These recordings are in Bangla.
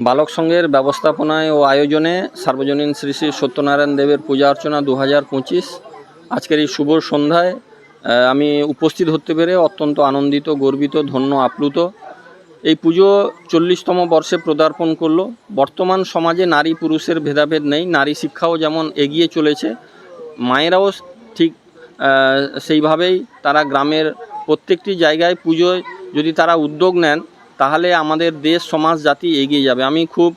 বালক সংঘের ব্যবস্থাপনায় ও আয়োজনে সার্বজনীন শ্রী শ্রী সত্যনারায়ণ দেবের পূজা অর্চনা 2025 আজকের এই শুভ সন্ধ্যায় আমি উপস্থিত হতে পেরে অত্যন্ত আনন্দিত, গর্বিত, ধন্য, আপ্লুত। এই পুজো 40তম বর্ষে পদার্পণ করলো। বর্তমান সমাজে নারী পুরুষের ভেদাভেদ নেই, নারী শিক্ষাও যেমন এগিয়ে চলেছে, মায়েরাও ঠিক সেইভাবেই তারা গ্রামের প্রত্যেকটি জায়গায় পুজোয় যদি তারা উদ্যোগ নেন তাহলে আমাদের দেশ, সমাজ, জাতি এগিয়ে যাবে। আমি খুব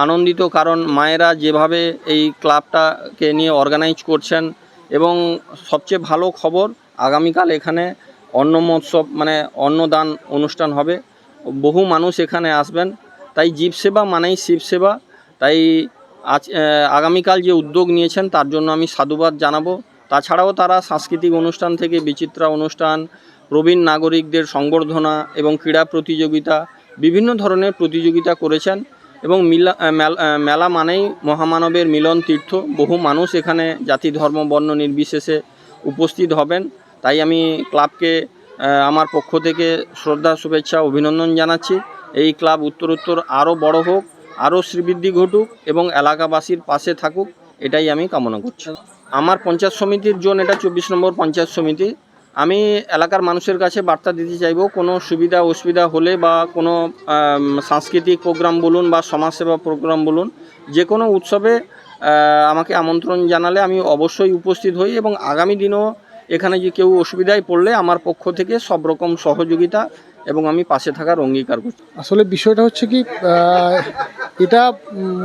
আনন্দিত, কারণ মায়েরা যেভাবে এই ক্লাবটাকে নিয়ে অর্গানাইজ করছেন। এবং সবচেয়ে ভালো খবর, আগামীকাল এখানে অন্ন মহোৎসব মানে অন্নদান অনুষ্ঠান হবে। বহু মানুষ এখানে আসবেন। তাই জীব সেবা মানেই শিব সেবা। তাই আগামীকাল যে উদ্যোগ নিয়েছেন তার জন্য আমি সাধুবাদ জানাবো। তাছাড়াও তারা সাংস্কৃতিক অনুষ্ঠান থেকে বিচিত্রা অনুষ্ঠান, প্রবীণ নাগরিকদের সংবর্ধনা এবং ক্রীড়া প্রতিযোগিতা, বিভিন্ন ধরনের প্রতিযোগিতা করেছেন। এবং মেলা মানেই মহামানবের মিলন তীর্থ। বহু মানুষ এখানে জাতি, ধর্ম, বর্ণ নির্বিশেষে উপস্থিত হবেন। তাই আমি ক্লাবকে আমার পক্ষ থেকে শ্রদ্ধা, শুভেচ্ছা, অভিনন্দন জানাচ্ছি। এই ক্লাব উত্তরোত্তর আরও বড় হোক, আরও শ্রীবৃদ্ধি ঘটুক এবং এলাকাবাসীর পাশে থাকুক, এটাই আমি কামনা করছি। আমার পঞ্চায়েত সমিতির জোন এটা 24 নম্বর পঞ্চায়েত সমিতি। আমি এলাকার মানুষের কাছে বার্তা দিতে চাইব, কোনো সুবিধা অসুবিধা হলে বা কোনো সাংস্কৃতিক প্রোগ্রাম বলুন বা সমাজসেবা প্রোগ্রাম বলুন, যে কোনো উৎসবে আমাকে আমন্ত্রণ জানালে আমি অবশ্যই উপস্থিত হই। এবং আগামী দিনেও এখানে যে কেউ অসুবিধায় পড়লে আমার পক্ষ থেকে সব রকম সহযোগিতা এবং আমি পাশে থাকার অঙ্গীকার করছি। আসলে বিষয়টা হচ্ছে কি, এটা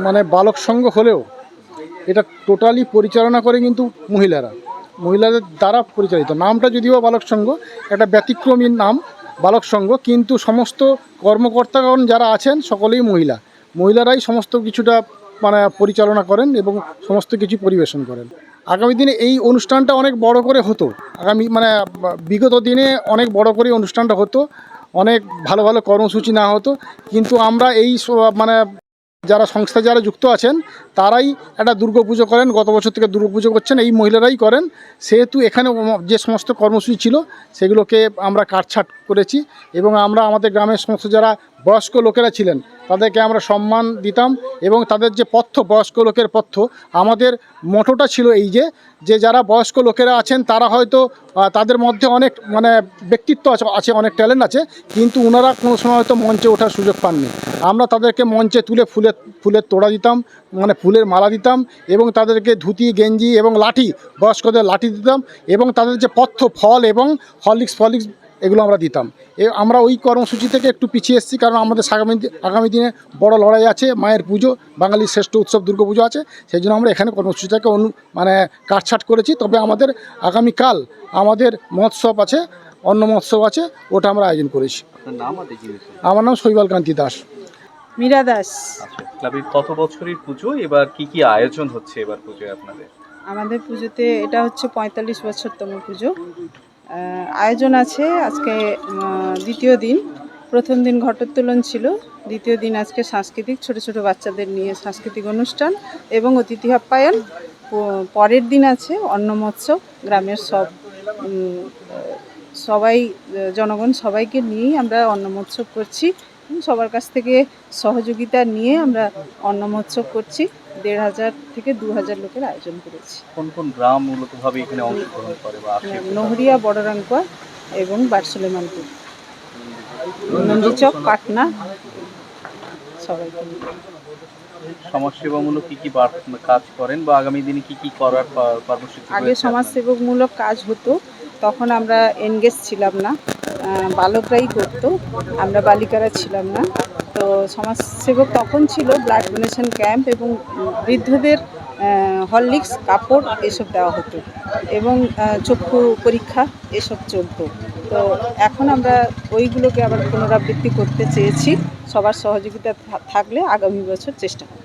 মানে বালক সংঘ হলেও এটা টোটালি পরিচালনা করে কিন্তু মহিলাদের দ্বারা পরিচালিত। নামটা যদিও বালক সংঘ, একটা ব্যতিক্রমী নাম বালক সংঘ, কিন্তু সমস্ত কর্মকর্তাগণ যারা আছেন সকলেই মহিলারাই সমস্ত কিছুটা মানে পরিচালনা করেন এবং সমস্ত কিছু পরিবেশন করেন। আগামী দিনে এই অনুষ্ঠানটা অনেক বড় করে হতো, বিগত দিনে অনেক বড় করে অনুষ্ঠানটা হতো, অনেক ভালো ভালো কর্মসূচি না হতো। কিন্তু আমরা এই মানে যারা সংস্থা যারা যুক্ত আছেন তারাই একটা দুর্গাপুজো করেন, গত বছর থেকে দুর্গাপুজো করছেন এই মহিলারাই করেন। সেহেতু এখানে যে সমস্ত কর্মসূচি ছিল সেগুলোকে আমরা কাটছাঁট করেছি এবং আমরা আমাদের গ্রামের সমস্ত যারা বয়স্ক লোকেরা ছিলেন তাদেরকে আমরা সম্মান দিতাম। এবং তাদের যে বয়স্ক লোকের আমাদের মোটোটা ছিল এই যে যারা বয়স্ক লোকেরা আছেন তারা হয়তো তাদের মধ্যে অনেক মানে ব্যক্তিত্ব আছে, অনেক ট্যালেন্ট আছে, কিন্তু ওনারা কোনো সময় হয়তো মঞ্চে ওঠার সুযোগ পাননি। আমরা তাদেরকে মঞ্চে তুলে ফুলের তোড়া দিতাম, মানে ফুলের মালা দিতাম এবং তাদেরকে ধুতি, গেঞ্জি এবং লাঠি, বয়স্কদের লাঠি দিতাম এবং তাদের যে ফল এবং হরলিক্স এগুলো আমরা দিতাম। আমরা ওই কর্মসূচি থেকে একটু পিছিয়ে এসেছি, কারণ আমাদের আগামী দিনে বড় লড়াই আছে, মায়ের পুজো, বাঙালির শ্রেষ্ঠ উৎসব দুর্গাপুজো আছে। সেই জন্য আমরা এখানে কর্মসূচিটাকে মানে কাটছাঁট করেছি। তবে আমাদের আগামীকাল আমাদের মহোৎসব আছে, অন্ন মহোৎসব আছে, ওটা আমরা আয়োজন করেছি। আমার নাম শৈবাল কান্তি দাস। মীরা দাস। ক্লাবের কত বছরের পুজো, এবার কি আয়োজন হচ্ছে এবার পুজোয় আপনাদের? আমাদের পুজোতে এটা হচ্ছে 45 বছরতম পুজো। আয়োজন আছে আজকে দ্বিতীয় দিন। প্রথম দিন ঘটোত্তোলন ছিল, দ্বিতীয় দিন আজকে সাংস্কৃতিক ছোট ছোট বাচ্চাদের নিয়ে সাংস্কৃতিক অনুষ্ঠান এবং অতিথি আপ্যায়ন। পরের দিন আছে অন্ন মহোৎসব। গ্রামের সবাই জনগণ সবাইকে নিয়েই আমরা অন্ন মহোৎসব করছি। সবার কাছ থেকে সহযোগিতা নিয়ে আমরা অন্ন মহোৎসব করছি। 1500 থেকে 2000 লোকের আয়োজন করেছি। কোন কোন গ্রাম মূলতভাবে এখানে অংশগ্রহণ করে বা আসে? নহরিয়া, বড়রাঙ্কুয়া এবং বারসুলেমানপুর, নন্দীচক, পাটনা, সবাইকে নিয়ে। সমাজসেবামূলক কি কাজ করেন বা আগামী দিনে কি করার কর্মসূচি? আগে সমাজসেবামূলক কাজ হতো, তখন আমরা এনগেজ ছিলাম না, বালকরাই করতো, আমরা বালিকারা ছিলাম না। তো সমাজসেবক তখন ছিল ব্লাড ডোনেশন ক্যাম্প এবং বৃদ্ধদের হরলিক্স, কাপড় এসব দেওয়া হতো এবং চক্ষু পরীক্ষা এসব চলতো। তো এখন আমরা ওইগুলোকে আবার পুনরাবৃত্তি করতে চেয়েছি। সবার সহযোগিতা থাকলে আগামী বছর চেষ্টা করব।